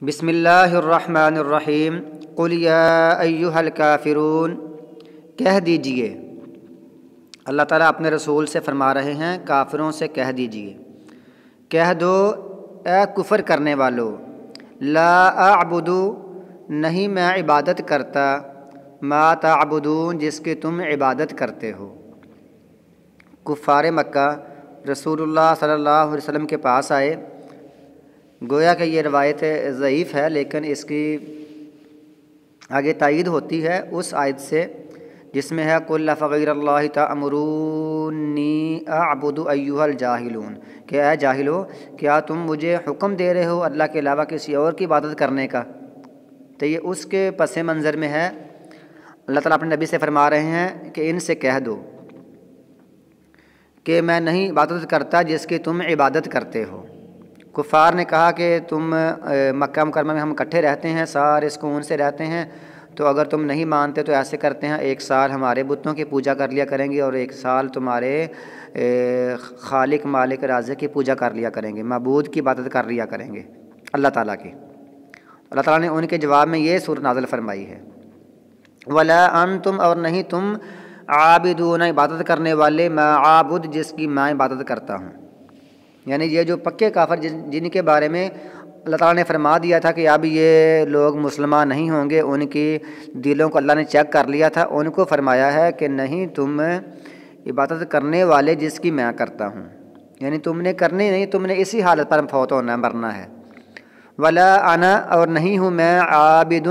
بسم اللہ الرحمن الرحیم قل یا ایہا الکافرون، کہہ دیجئے۔ اللہ تعالیٰ اپنے رسول سے فرما رہے ہیں کافروں سے کہہ دیجئے، کہہ دو اے کفر کرنے والو، لا اعبد، نہیں میں عبادت کرتا، ما تعبدون، جس کی تم عبادت کرتے ہو۔ کفار مکہ رسول اللہ صلی اللہ علیہ وسلم کے پاس آئے، گویا کہ یہ روایت ضعیف ہے لیکن اس کی آگے تائید ہوتی ہے اس آیت سے جس میں ہے قل فغیر اللہ تأمرونی اعبد ایھا الجاہلون، کہ اے جاہلو، کیا تم مجھے حکم دے رہے ہو اللہ کے علاوہ کسی اور کی عبادت کرنے کا؟ تو یہ اس کے پس منظر میں ہے۔ اللہ تعالیٰ اپنے نبی سے فرما رہے ہیں کہ ان سے کہہ دو کہ میں نہیں عبادت کرتا جس کی تم عبادت کرتے ہو۔ کفار نے کہا کہ تم مکہ مکرمہ میں ہم اکٹھے رہتے ہیں، سارے سکون سے رہتے ہیں، تو اگر تم نہیں مانتے تو ایسے کرتے ہیں، ایک سال ہمارے بتوں کی پوجا کر لیا کریں گے اور ایک سال تمہارے خالق مالک رازق کی پوجا کر لیا کریں گے، معبود کی عبادت کر لیا کریں گے اللہ تعالیٰ کی۔ اللہ تعالیٰ نے ان کے جواب میں یہ سورۃ نازل فرمائی ہے، ولا انتم، اور نہیں تم، عابدون، عبادت کرنے والے، ما عابد، جس کی میں عبادت کرتا ہوں۔ یعنی یہ جو پکے کافر جن کے بارے میں اللہ تعالیٰ نے فرما دیا تھا کہ اب یہ لوگ مسلمان نہیں ہوں گے، ان کی دلوں کو اللہ نے چیک کر لیا تھا، ان کو فرمایا ہے کہ نہیں تم عبادت کرنے والے جس کی میں کرتا ہوں، یعنی تم نے کرنی نہیں، تم نے اسی حالت پر فوت ہونا ہے، مرنا ہے۔ ولا انا، اور نہیں ہوں میں، عابد،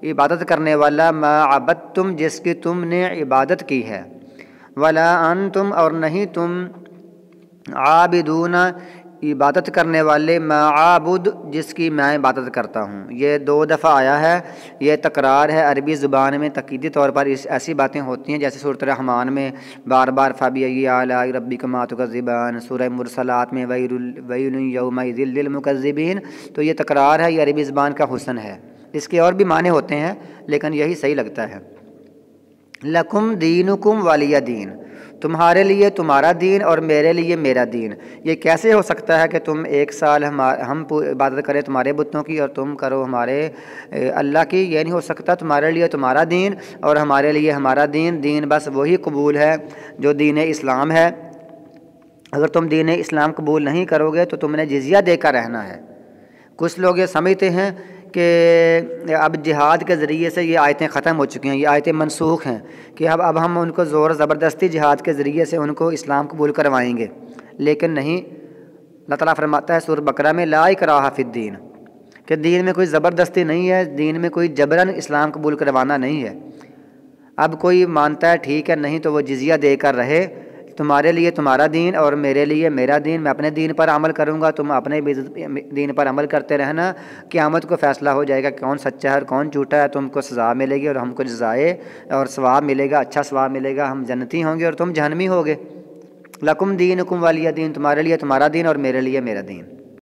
عبادت کرنے والا، ما عبدتم، جس کی تم نے عبادت کی ہے۔ ولا انتم، اور نہیں تم، عابدون، عبادت کرنے والے، ما عابد، جس کی میں عبادت کرتا ہوں۔ یہ 2 دفعہ آیا ہے، یہ تکرار ہے۔ عربی زبان میں تقییدی طور پر ایسی باتیں ہوتی ہیں جیسے سورۃ الرحمن میں بار بار فَبِأَيِّ آلَاءِ رَبِّكُمَا تُكَذِّبَانِ، سورہ مرسلات میں وَيْلٌ يَوْمَئِذٍ لِّلْمُكَذِّبِينَ۔ تو یہ تکرار ہے، یہ عربی زبان کا حسن ہے، اس کے اور بھی معنی ہوتے ہیں لیکن یہی صحیح لگتا ہے۔ لَكُمْ دِينُكُمْ وَلِيَ دِينِ، تمہارے لیے تمہارا دین اور میرے لیے میرا دین۔ یہ کیسے ہو سکتا ہے کہ تم ایک سال ہم عبادت کریں تمہارے بتوں کی اور تم کرو ہمارے اللہ کی؟ یہ نہیں ہو سکتا۔ تمہارے لیے تمہارا دین اور ہمارے لیے ہمارا دین، دین بس وہی قبول ہے جو دین اسلام ہے۔ اگر تم دین اسلام قبول نہیں کرو گے تو تم نے جزیہ دے کر رہنا ہے۔ کچھ لوگ یہ سمجھتے ہیں کہ اب جہاد کے ذریعے سے یہ آیتیں ختم ہو چکی ہیں، یہ آیتیں منسوخ ہیں، کہ اب ہم ان کو زور زبردستی جہاد کے ذریعے سے ان کو اسلام قبول کروائیں گے، لیکن نہیں۔ اللہ تعالیٰ فرماتا ہے سورۃ بقرہ میں لا اکراہ فی الدین، کہ دین میں کوئی زبردستی نہیں ہے، دین میں کوئی جبراً اسلام قبول کروانا نہیں ہے۔ اب کوئی مانتا ہے ٹھیک ہے، نہیں تو وہ جزیہ دے کر رہے۔ تمہارے لیے تمہارا دین اور میرے لیے میرا دین، میں اپنے دین پر عمل کروں گا، تم اپنے دین پر عمل کرتے رہنا۔ قیامت کو فیصلہ ہو جائے گا کون سچا ہے اور کون جھوٹا ہے، تم کو سزا ملے گی اور ہم کو جزائے اور ثواب ملے گا، اچھا ثواب ملے گا، ہم جنتی ہوں گے اور تم جہنمی ہوگے۔ لکم دینکم ولی دین، تمہارے لیے تمہارا دین اور میرے لیے میرا دین۔